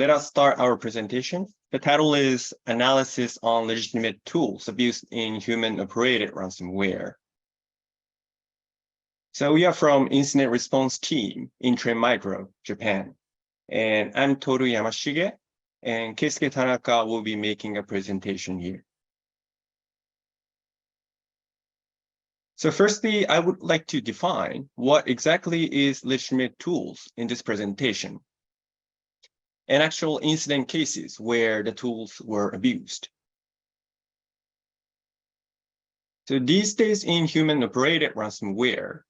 let us start our presentation. The title is Analysis on Legitimate Tools Abused in Human-Operated Ransomware. So we are from Incident Response Team in Trend Micro, Japan. And I'm Toru Yamashige, and Keisuke Tanaka will be making a presentation here. So firstly, I would like to define what exactly is legitimate tools in this presentation, and actual incident cases where the tools were abused. So these days in human-operated ransomware,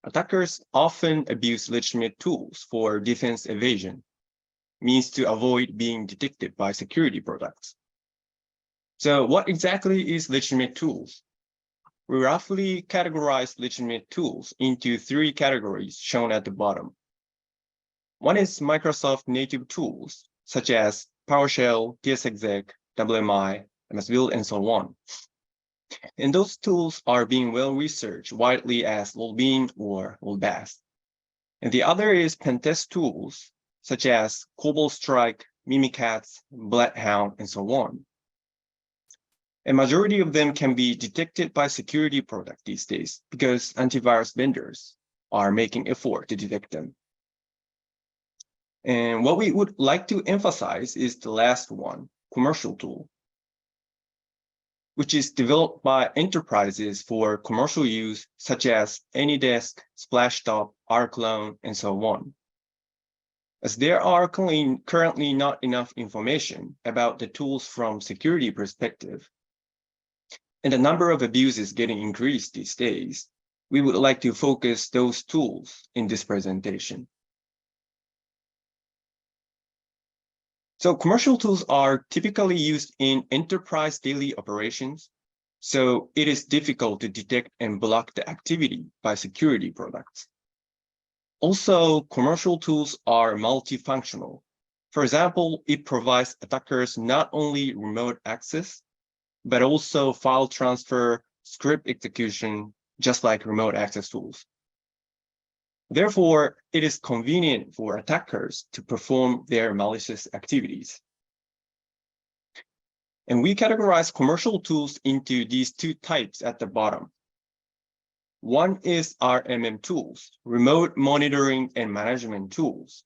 attackers often abuse legitimate tools for defense evasion, means to avoid being detected by security products. So what exactly is legitimate tools? We roughly categorize legitimate tools into three categories shown at the bottom. One is Microsoft native tools, such as PowerShell, PsExec, WMI, MSBuild, and so on. And those tools are being well researched widely as LOLBIN or LOLBAS. And the other is pentest tools, such as Cobalt Strike, Mimikatz, Bloodhound, and so on. A majority of them can be detected by security products these days because antivirus vendors are making effort to detect them. And what we would like to emphasize is the last one, commercial tool, which is developed by enterprises for commercial use, such as AnyDesk, Splashtop, Rclone, and so on. As there are currently not enough information about the tools from security perspective, and the number of abuses getting increased these days, we would like to focus those tools in this presentation. So commercial tools are typically used in enterprise daily operations, so it is difficult to detect and block the activity by security products. Also, commercial tools are multifunctional. For example, it provides attackers not only remote access, but also file transfer, script execution, just like remote access tools. Therefore, it is convenient for attackers to perform their malicious activities. And we categorize commercial tools into these two types at the bottom. One is RMM tools, remote monitoring and management tools,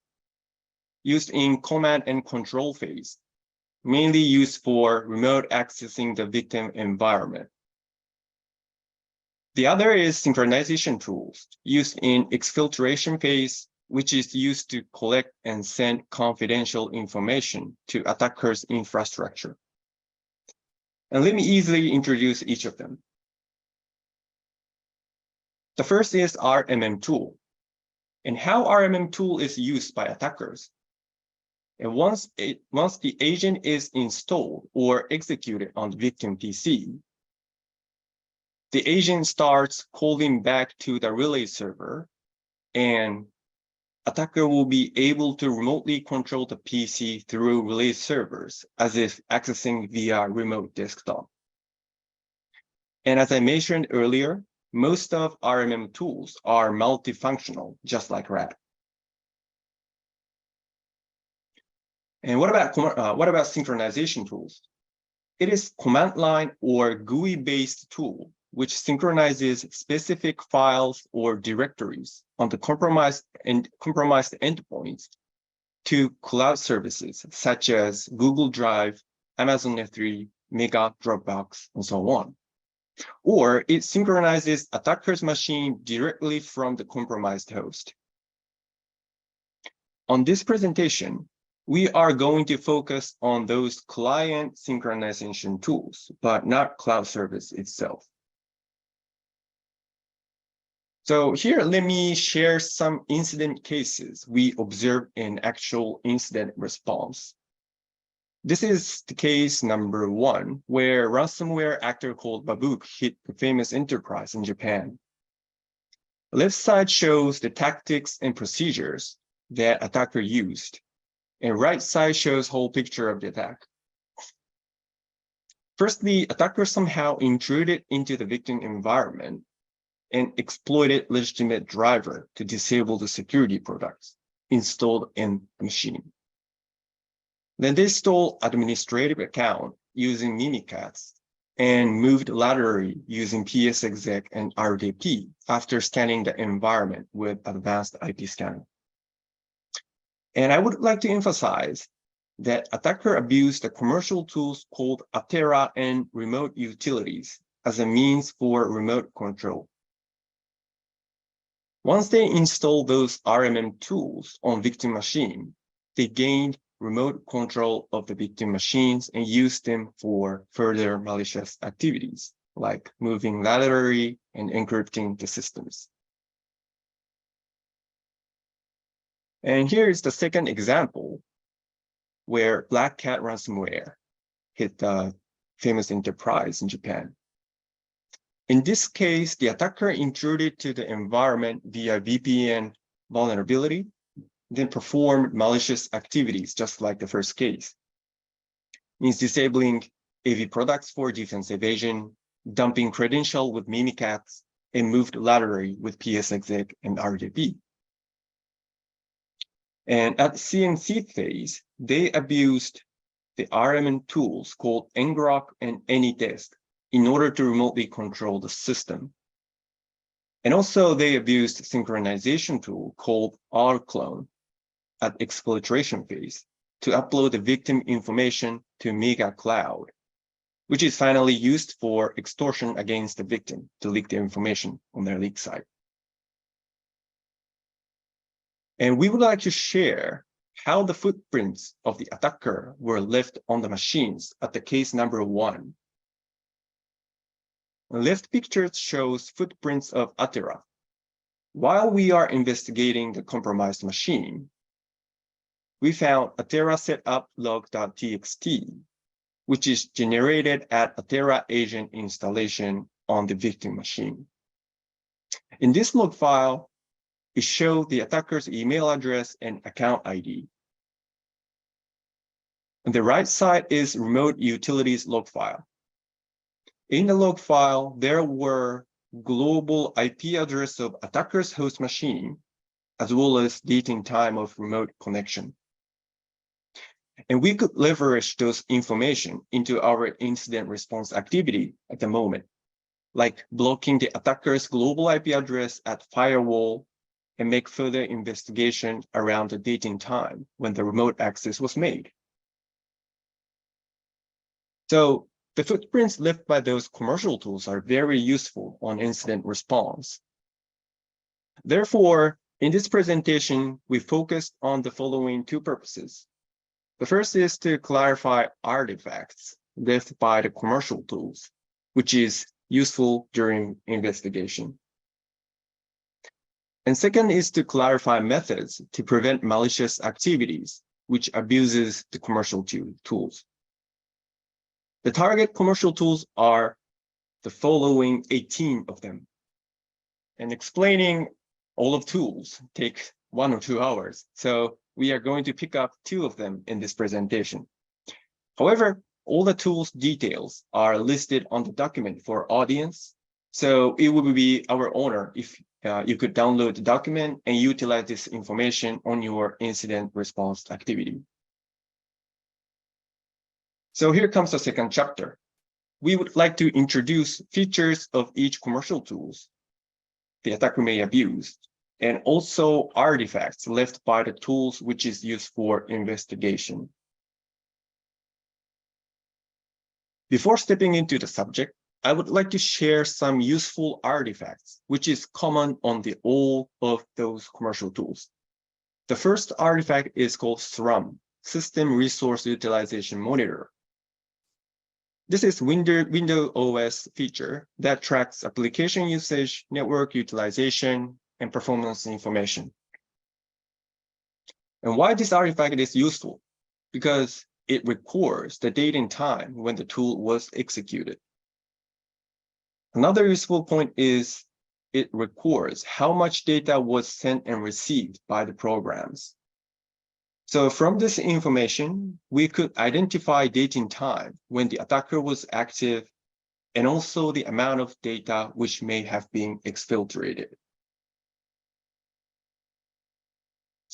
used in command and control phase, mainly used for remote accessing the victim environment. The other is synchronization tools used in exfiltration phase, which is used to collect and send confidential information to attackers' infrastructure. And let me easily introduce each of them. The first is RMM tool, and how RMM tool is used by attackers. And once the agent is installed or executed on the victim PC, the agent starts calling back to the relay server, and attacker will be able to remotely control the PC through relay servers as if accessing via remote desktop. And as I mentioned earlier, most of RMM tools are multifunctional, just like RAT. And what about synchronization tools? It is command line or GUI-based tool which synchronizes specific files or directories on the compromised endpoints to cloud services such as Google Drive, Amazon S3, Mega, Dropbox, and so on. Or it synchronizes attacker's machine directly from the compromised host. On this presentation, we are going to focus on those client synchronization tools, but not cloud service itself. So here, let me share some incident cases we observed in actual incident response. This is the case number 1, where ransomware actor called Babook hit the famous enterprise in Japan. The left side shows the tactics and procedures that attacker used, and right side shows whole picture of the attack. First, the attacker somehow intruded into the victim environment and exploited legitimate driver to disable the security products installed in the machine. Then they stole administrative account using Mimikatz and moved laterally using PsExec and RDP after scanning the environment with advanced IP scanning. And I would like to emphasize that attacker abused the commercial tools called Atera and remote utilities as a means for remote control. Once they installed those RMM tools on victim machine, they gained remote control of the victim machines and used them for further malicious activities, like moving laterally and encrypting the systems. And here is the second example where Black Cat ransomware hit the famous enterprise in Japan. In this case, the attacker intruded to the environment via VPN vulnerability, then performed malicious activities, just like the first case. Means disabling AV products for defense evasion, dumping credential with Mimikatz, and moved laterally with PsExec and RDP. And at CNC phase, they abused the RMM tools called ngrok and AnyDesk in order to remotely control the system. And also they abused synchronization tool called Rclone at exfiltration phase to upload the victim information to Mega Cloud, which is finally used for extortion against the victim to leak the information on their leak site. And we would like to share how the footprints of the attacker were left on the machines at the case number 1. The left picture shows footprints of Atera. While we are investigating the compromised machine, we found Atera setup log.txt, which is generated at Atera agent installation on the victim machine. In this log file, it showed the attacker's email address and account ID. On the right side is remote utilities log file. In the log file, there were global IP address of attacker's host machine, as well as date and time of remote connection. And we could leverage those information into our incident response activity at the moment, like blocking the attacker's global IP address at firewall and make further investigation around the date and time when the remote access was made. So the footprints left by those commercial tools are very useful on incident response. Therefore, in this presentation, we focused on the following 2 purposes. The first is to clarify artifacts left by the commercial tools, which is useful during investigation. And second is to clarify methods to prevent malicious activities, which abuses the commercial tools. The target commercial tools are the following 18 of them. And explaining all of tools takes 1 or 2 hours. So we are going to pick up 2 of them in this presentation. However, all the tools details are listed on the document for audience. So it would be our honor if you could download the document and utilize this information on your incident response activity. So here comes the second chapter. We would like to introduce features of each commercial tools the attacker may abuse, and also artifacts left by the tools which is used for investigation. Before stepping into the subject, I would like to share some useful artifacts, which is common on all of those commercial tools. The first artifact is called SRUM, System Resource Utilization Monitor. This is Windows OS feature that tracks application usage, network utilization, and performance information. And why this artifact is useful? Because it records the date and time when the tool was executed. Another useful point is it records how much data was sent and received by the programs. So from this information, we could identify date and time when the attacker was active, and also the amount of data which may have been exfiltrated.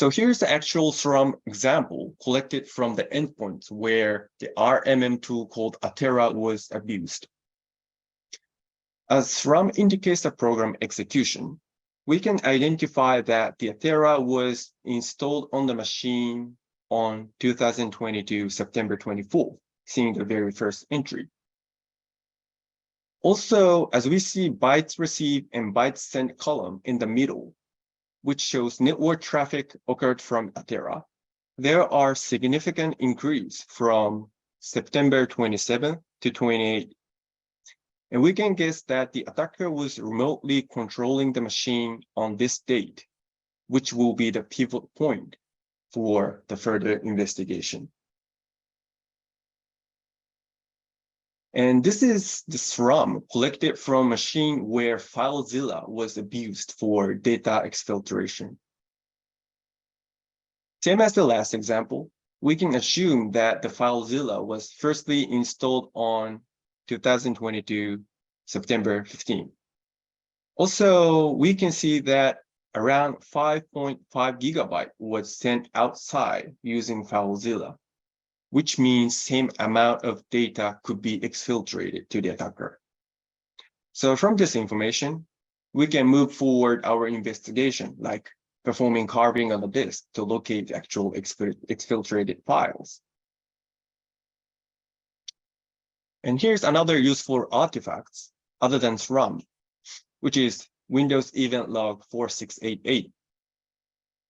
So here's the actual SRUM example collected from the endpoints where the RMM tool called Atera was abused. As SRUM indicates the program execution, we can identify that the Atera was installed on the machine on 2022, September 24th, seeing the very first entry. Also, as we see bytes received and bytes sent column in the middle, which shows network traffic occurred from Atera, there are significant increase from September 27th to 28th. And we can guess that the attacker was remotely controlling the machine on this date, which will be the pivot point for the further investigation. And this is the SRUM collected from a machine where FileZilla was abused for data exfiltration. Same as the last example, we can assume that the FileZilla was firstly installed on 2022, September 15. Also, we can see that around 5.5 gigabyte was sent outside using FileZilla, which means same amount of data could be exfiltrated to the attacker. So from this information, we can move forward our investigation, like performing carving on the disk to locate the actual exfiltrated files. And here's another useful artifact other than SRUM, which is Windows Event Log 4688.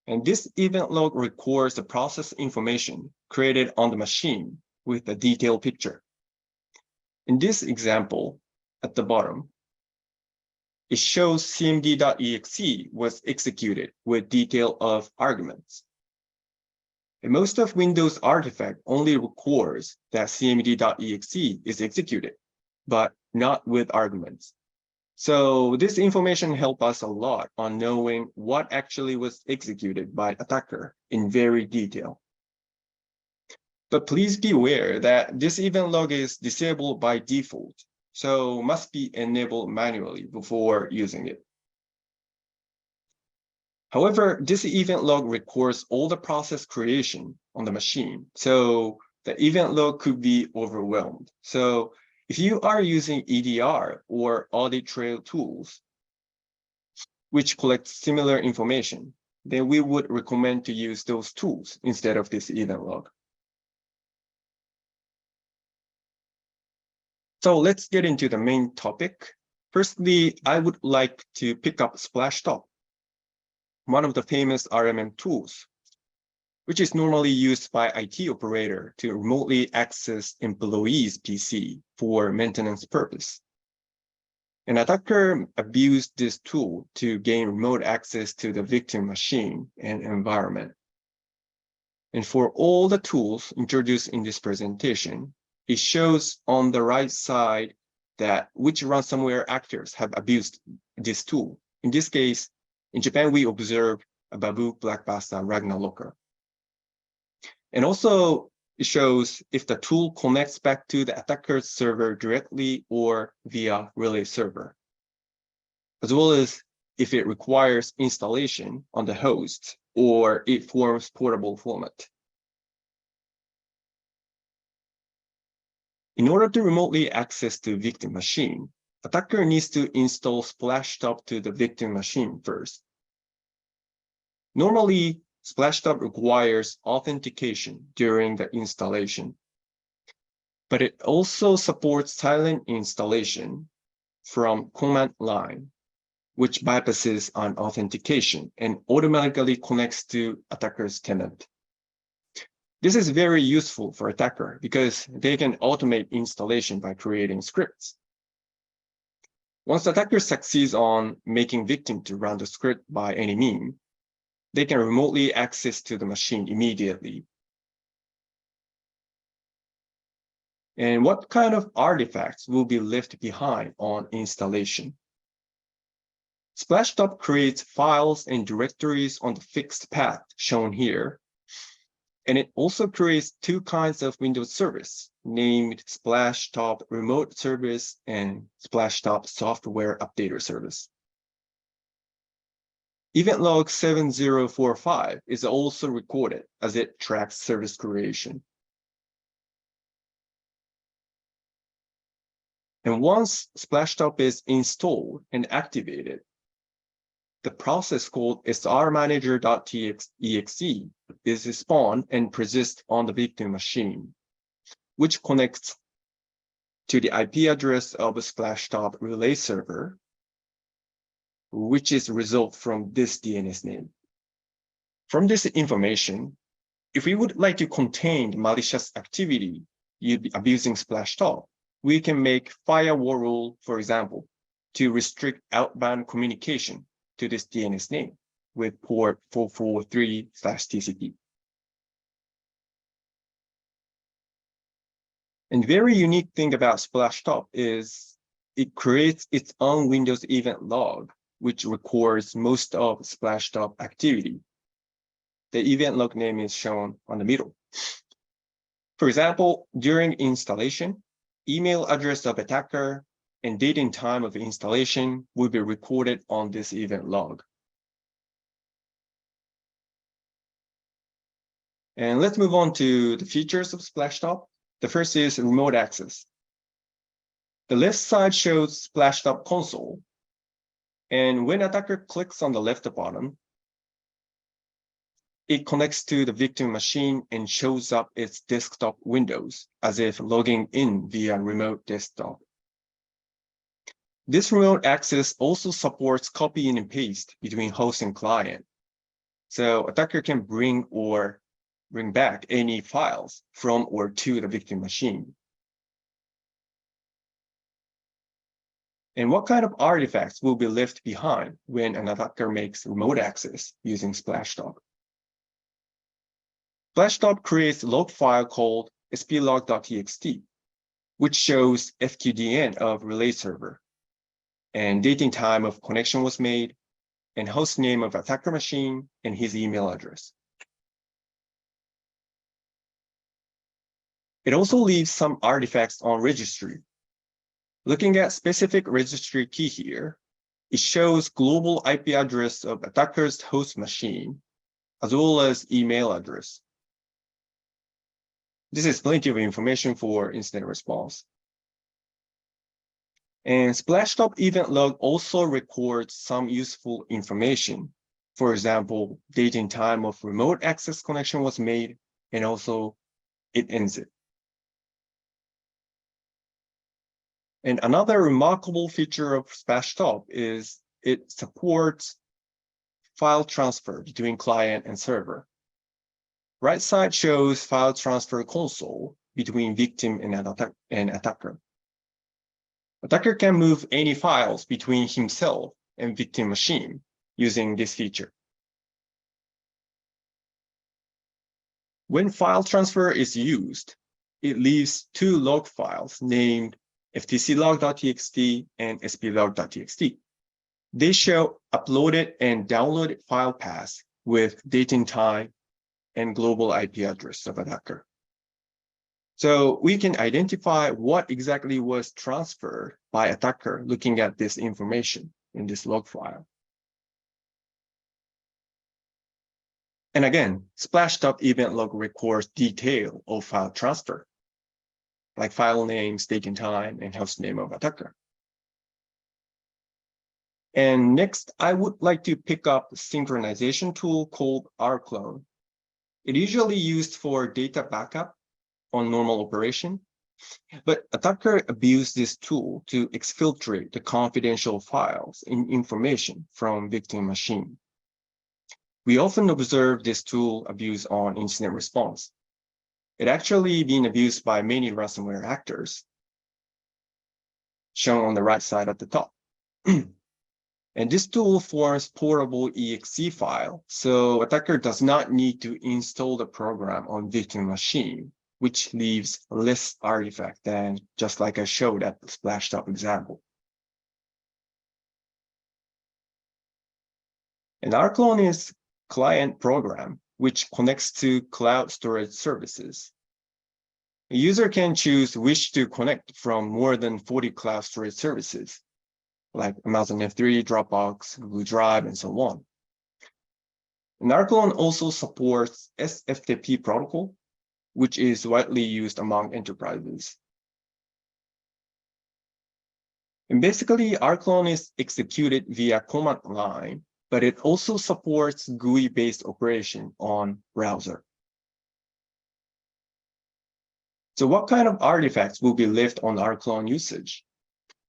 And this event log records the process information created on the machine with a detailed picture. In this example, at the bottom, it shows cmd.exe was executed with detail of arguments. And most of Windows artifact only records that cmd.exe is executed, but not with arguments. So this information helps us a lot on knowing what actually was executed by attacker in very detail. But please be aware that this event log is disabled by default, so must be enabled manually before using it. However, this event log records all the process creation on the machine, so the event log could be overwhelmed. So if you are using EDR or audit trail tools, which collect similar information, then we would recommend to use those tools instead of this event log. So let's get into the main topic. Firstly, I would like to pick up Splashtop, one of the famous RMM tools, which is normally used by IT operator to remotely access employees' PC for maintenance purpose. An attacker abused this tool to gain remote access to the victim machine and environment. And for all the tools introduced in this presentation, it shows on the right side that which ransomware actors have abused this tool. In this case, in Japan, we observed Babu, Blackbuster, Ragnarlocker. And also, it shows if the tool connects back to the attacker's server directly or via relay server, as well as if it requires installation on the host or it forms portable format. In order to remotely access the victim machine, attacker needs to install Splashtop to the victim machine first. Normally, Splashtop requires authentication during the installation, but it also supports silent installation from command line, which bypasses on authentication and automatically connects to attacker's tenant. This is very useful for attacker because they can automate installation by creating scripts. Once the attacker succeeds on making victim to run the script by any means, they can remotely access to the machine immediately. And what kind of artifacts will be left behind on installation? Splashtop creates files and directories on the fixed path shown here. And it also creates two kinds of Windows service, named Splashtop Remote Service and Splashtop Software Updater Service. Event log 7045 is also recorded as it tracks service creation. And once Splashtop is installed and activated, the process called srmanager.exe is spawned and persisted on the victim machine, which connects to the IP address of a Splashtop relay server, which is resolved from this DNS name. From this information, if we would like to contain malicious activity abusing Splashtop, we can make firewall rule, for example, to restrict outbound communication to this DNS name with port 443/TCP. And very unique thing about Splashtop is it creates its own Windows event log, which records most of Splashtop activity. The event log name is shown on the middle. For example, during installation, email address of attacker and date and time of installation will be recorded on this event log. And let's move on to the features of Splashtop. The first is remote access. The left side shows Splashtop console. And when attacker clicks on the left bottom, it connects to the victim machine and shows up its desktop windows as if logging in via remote desktop. This remote access also supports copy and paste between host and client. So attacker can bring back any files from or to the victim machine. And what kind of artifacts will be left behind when an attacker makes remote access using Splashtop? Splashtop creates a log file called splog.txt, which shows FQDN of relay server, and date and time of connection was made, and host name of attacker machine, and his email address. It also leaves some artifacts on registry. Looking at specific registry key here, it shows global IP address of attacker's host machine, as well as email address. This is plenty of information for incident response. And Splashtop event log also records some useful information. For example, date and time of remote access connection was made, and also it ends it. And another remarkable feature of Splashtop is it supports file transfer between client and server. Right side shows file transfer console between victim and attacker. Attacker can move any files between himself and victim machine using this feature. When file transfer is used, it leaves two log files named ftclog.txt and splog.txt. They show uploaded and downloaded file paths with date and time and global IP address of attacker. So we can identify what exactly was transferred by attacker looking at this information in this log file. And again, Splashtop event log records detail of file transfer, like file names, date and time, and host name of attacker. And next, I would like to pick up a synchronization tool called Rclone. It usually used for data backup on normal operation, but attacker abused this tool to exfiltrate the confidential files and information from victim machine. We often observe this tool abuse on incident response. It actually being abused by many ransomware actors, shown on the right side at the top. And this tool forms portable exe file, so attacker does not need to install the program on victim machine, which leaves less artifact than just like I showed at the Splashtop example. And Rclone is client program, which connects to cloud storage services. A user can choose which to connect from more than 40 cloud storage services, like Amazon S3, Dropbox, Google Drive, and so on. And Rclone also supports SFTP protocol, which is widely used among enterprises. And basically, Rclone is executed via command line, but it also supports GUI-based operation on browser. So what kind of artifacts will be left on Rclone usage?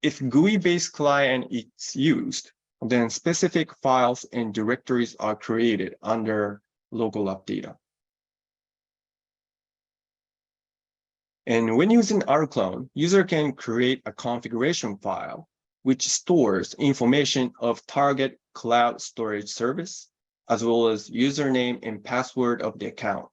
If GUI-based client is used, then specific files and directories are created under local app data. And when using Rclone, user can create a configuration file which stores information of target cloud storage service, as well as username and password of the account.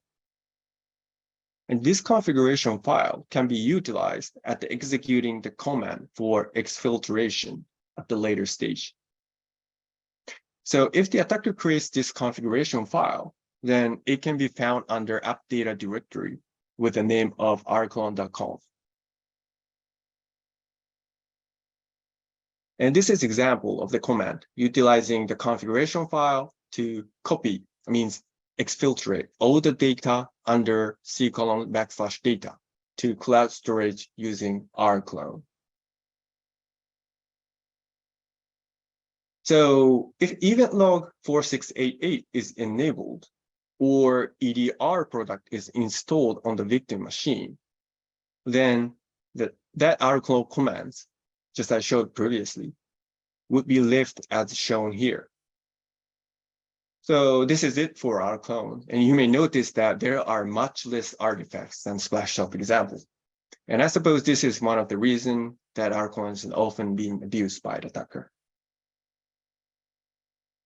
And this configuration file can be utilized at executing the command for exfiltration at the later stage. So if the attacker creates this configuration file, then it can be found under app data directory with the name of rclone.conf. And this is example of the command utilizing the configuration file to copy, means exfiltrate all the data under C:\data to cloud storage using Rclone. So if event log 4688 is enabled, or EDR product is installed on the victim machine, then that Rclone commands, just as I showed previously, would be left as shown here. So this is it for Rclone, and you may notice that there are much less artifacts than Splashtop examples. And I suppose this is one of the reasons that Rclone is often being abused by the attacker.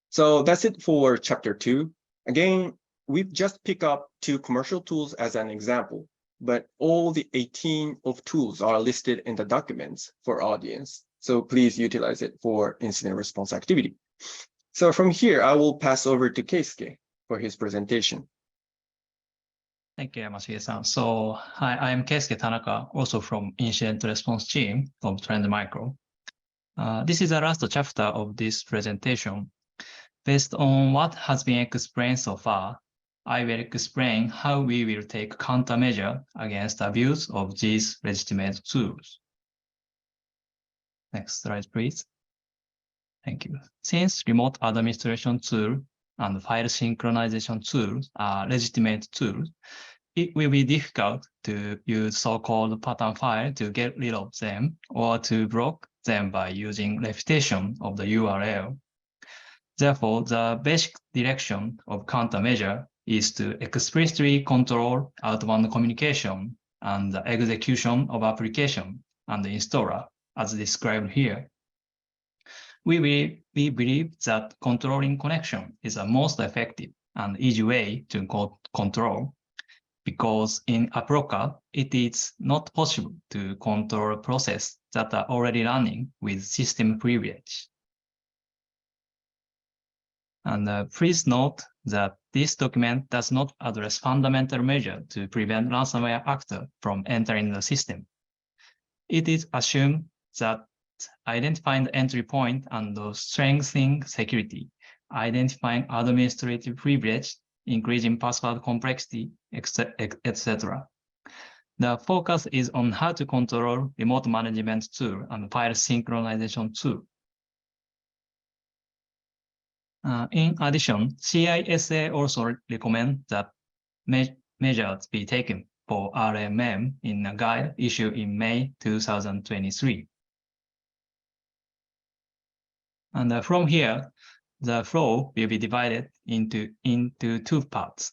So that's it for chapter 2. Again, we've just picked up 2 commercial tools as an example, but all the 18 of tools are listed in the documents for audience. So please utilize it for incident response activity. So from here, I will pass over to Keisuke for his presentation. Thank you, Yamashige-san. So hi, I am Keisuke Tanaka, also from Incident Response Team of Trend Micro. This is the last chapter of this presentation. Based on what has been explained so far, I will explain how we will take countermeasure against abuse of these legitimate tools. Next slide, please. Thank you. Since remote administration tool and file synchronization tools are legitimate tools, it will be difficult to use so-called pattern file to get rid of them or to block them by using reputation of the URL. Therefore, the basic direction of countermeasure is to explicitly control outbound communication and the execution of application and the installer, as described here. We believe that controlling connection is the most effective and easy way to control, because in Aproca, it is not possible to control processes that are already running with system privilege. And please note that this document does not address fundamental measures to prevent ransomware actor from entering the system. It is assumed that identifying the entry point and strengthening security, identifying administrative privilege, increasing password complexity, etc. The focus is on how to control remote management tool and file synchronization tool. In addition, CISA also recommends that measures be taken for RMM in a guide issued in May 2023. And from here, the flow will be divided into 2 parts,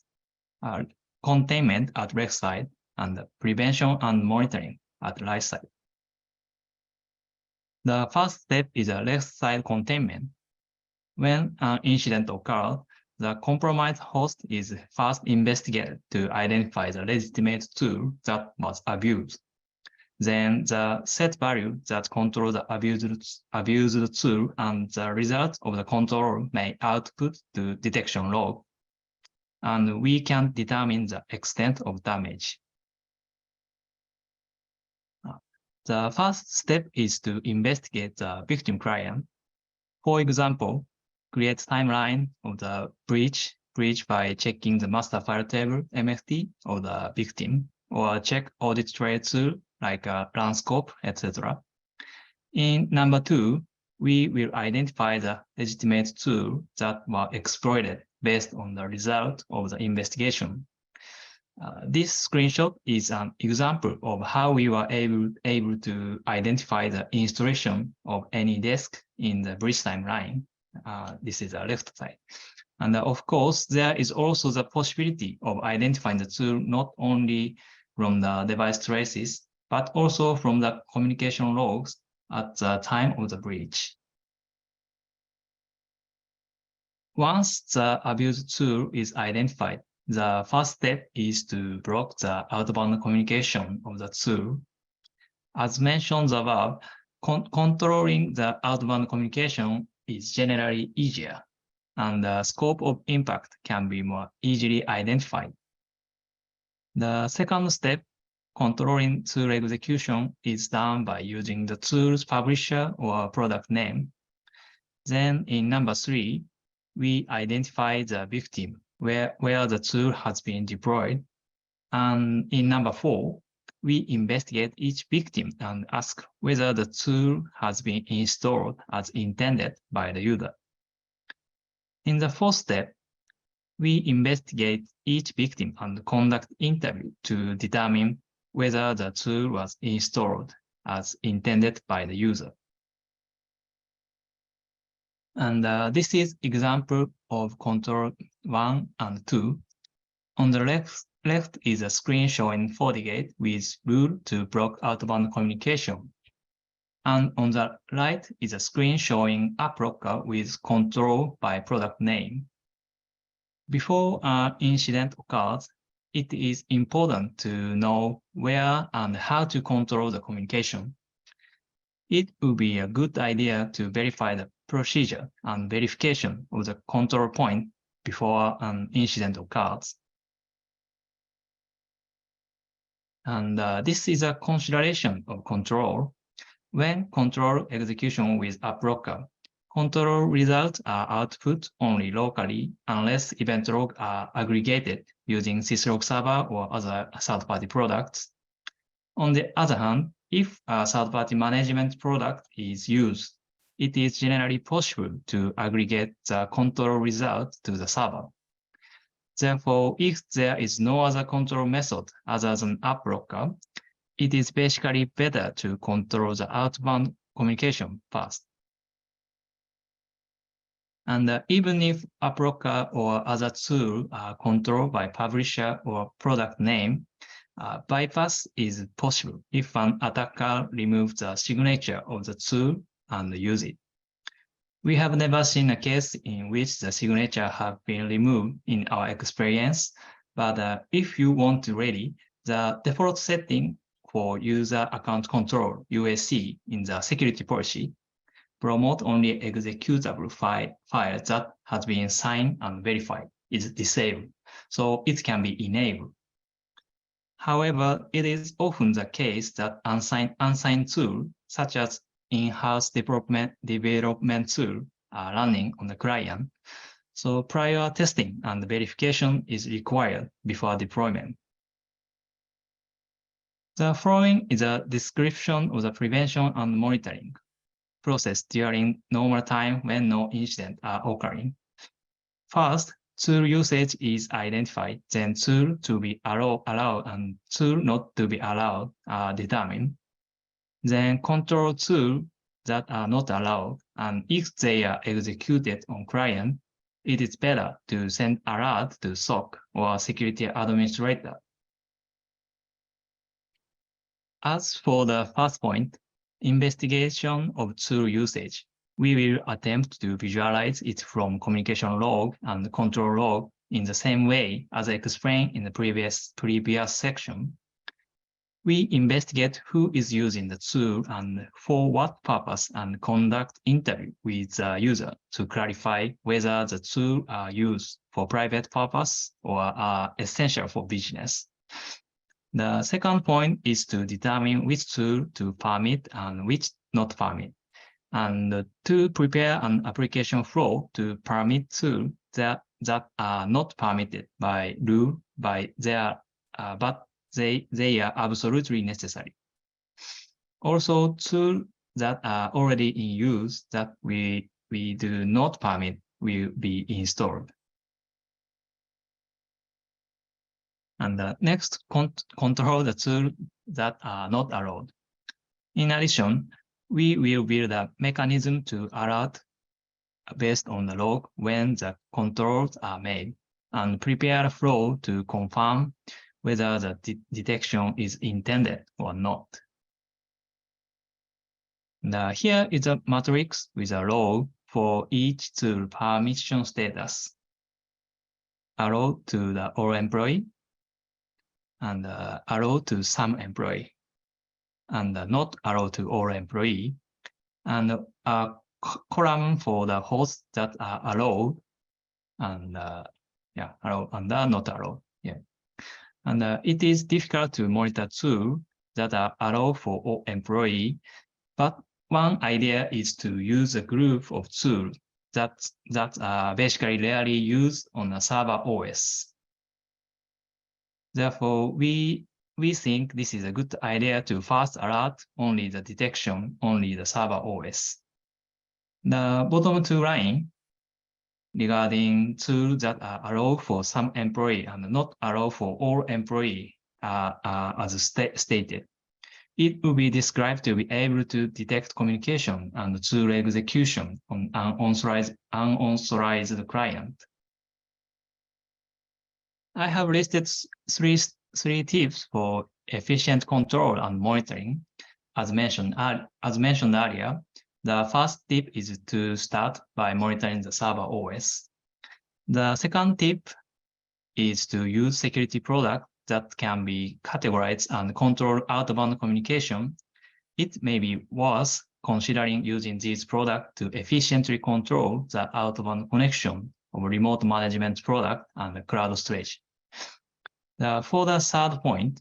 containment at left side and prevention and monitoring at right side. The first step is a left side containment. When an incident occurs, the compromised host is first investigated to identify the legitimate tool that was abused. Then the set value that controls the abused tool and the result of the control may output to detection log, and we can determine the extent of damage. The first step is to investigate the victim client. For example, create timeline of the breach breach by checking the master file table MFT of the victim, or check audit trail tool like Runscope, etc. In number 2, we will identify the legitimate tool that were exploited based on the result of the investigation. This screenshot is an example of how we were able to identify the installation of AnyDesk in the breach timeline. This is the left side. And of course, there is also the possibility of identifying the tool not only from the device traces, but also from the communication logs at the time of the breach. Once the abused tool is identified, the first step is to block the outbound communication of the tool. As mentioned above, controlling the outbound communication is generally easier, and the scope of impact can be more easily identified. The second step, controlling tool execution, is done by using the tool's publisher or product name. Then in number 3, we identify the victim where the tool has been deployed. And in number 4, we investigate each victim and ask whether the tool has been installed as intended by the user. In the fourth step, we investigate each victim and conduct interview to determine whether the tool was installed as intended by the user. And this is example of control 1 and 2. On the left is a screen showing FortiGate with rule to block outbound communication. And on the right is a screen showing AppLocker with control by product name. Before an incident occurs, it is important to know where and how to control the communication. It would be a good idea to verify the procedure and verification of the control point before an incident occurs. And this is a consideration of control. When control execution with AppLocker, control results are output only locally unless event logs are aggregated using syslog server or other third-party products. On the other hand, if a third-party management product is used, it is generally possible to aggregate the control result to the server. Therefore, if there is no other control method other than AppLocker, it is basically better to control the outbound communication first. And even if AppLocker or other tool are controlled by publisher or product name, bypass is possible if an attacker removes the signature of the tool and uses it. We have never seen a case in which the signature have been removed in our experience, but if you want to ready, the default setting for user account control, UAC, in the security policy, promote only executable file that has been signed and verified is disabled, so it can be enabled. However, it is often the case that unsigned tools, such as in-house development tool, are running on the client. So prior testing and verification is required before deployment. The following is a description of the prevention and monitoring process during normal time when no incidents are occurring. First, tool usage is identified, then tool to be allowed and tool not to be allowed are determined. Then control tools that are not allowed, and if they are executed on client, it is better to send alert to SOC or security administrator. As for the first point, investigation of tool usage, we will attempt to visualize it from communication log and control log in the same way as I explained in the previous section. We investigate who is using the tool and for what purpose and conduct interview with the user to clarify whether the tool are used for private purpose or are essential for business. The second point is to determine which tool to permit and which not permit, and to prepare an application flow to permit tools that that are not permitted by rule but they are absolutely necessary. Also, tools that are already in use that we do not permit will be installed. And next, control the tools that are not allowed. In addition, we will build a mechanism to alert based on the log when the controls are made and prepare a flow to confirm whether the detection is intended or not. Now, here is a matrix with a row for each tool permission status. Allow to the all employee, and allow to some employee, and not allow to all employee, and a column for the hosts that are allowed, and allowed and are not allowed. Yeah, and it is difficult to monitor tools that are allowed for all employee, but one idea is to use a group of tools that are basically rarely used on a server OS. Therefore, we think this is a good idea to first alert only the detection, only the server OS. The bottom two lines regarding tools that are allowed for some employee and not allowed for all employee as stated. It will be described to be able to detect communication and tool execution on an unauthorized client. I have listed three tips for efficient control and monitoring. As mentioned earlier, the first tip is to start by monitoring the server OS. The second tip is to use security products that can be categorized and control outbound communication. It may be worth considering using these products to efficiently control the outbound connection of remote management product and cloud storage. For the third point,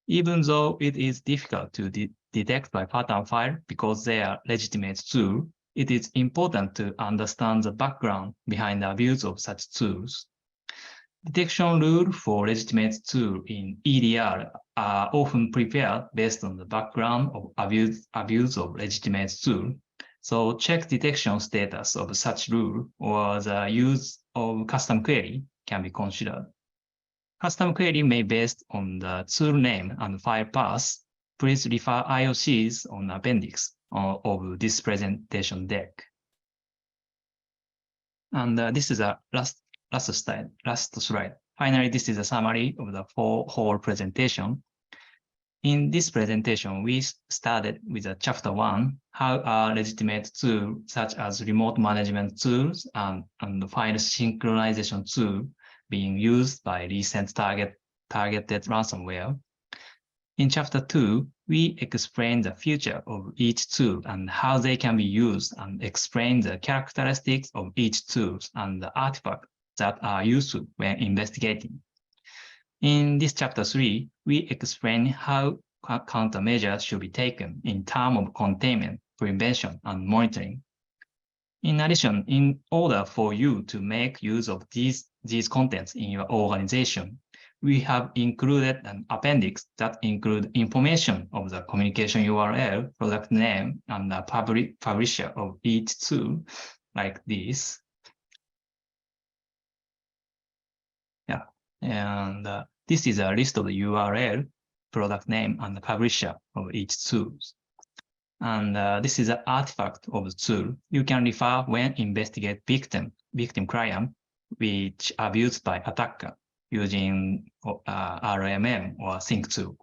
even though it is difficult to detect by pattern file because they are legitimate tools, it is important to understand the background behind the abuse of such tools. Detection rules for legitimate tools in EDR are often prepared based on the background of abuse of legitimate tools. So check detection status of such rule or the use of custom query can be considered. Custom query may be based on the tool name and file path. Please refer IOCs on appendix of this presentation deck. And this is a last slide. Finally, this is a summary of the whole presentation. In this presentation, we started with chapter 1, how are legitimate tools such as remote management tools and file synchronization tools being used by recent targeted ransomware. In chapter 2, we explain the future of each tool and how they can be used and explain the characteristics of each tool and the artifacts that are useful when investigating. In this chapter 3, we explain how countermeasures should be taken in terms of containment, prevention, and monitoring. In addition, in order for you to make use of these contents in your organization, we have included an appendix that includes information of the communication URL, product name, and the publisher of each tool, like this. Yeah, and this is a list of the URL, product name, and the publisher of each tool. And this is an artifact of the tool. You can refer when investigate victim client, which abused by attacker using RMM or sync tool.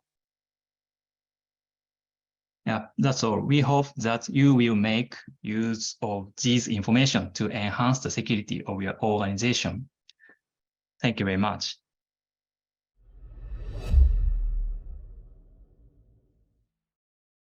Yeah, that's all. We hope that you will make use of this information to enhance the security of your organization. Thank you very much.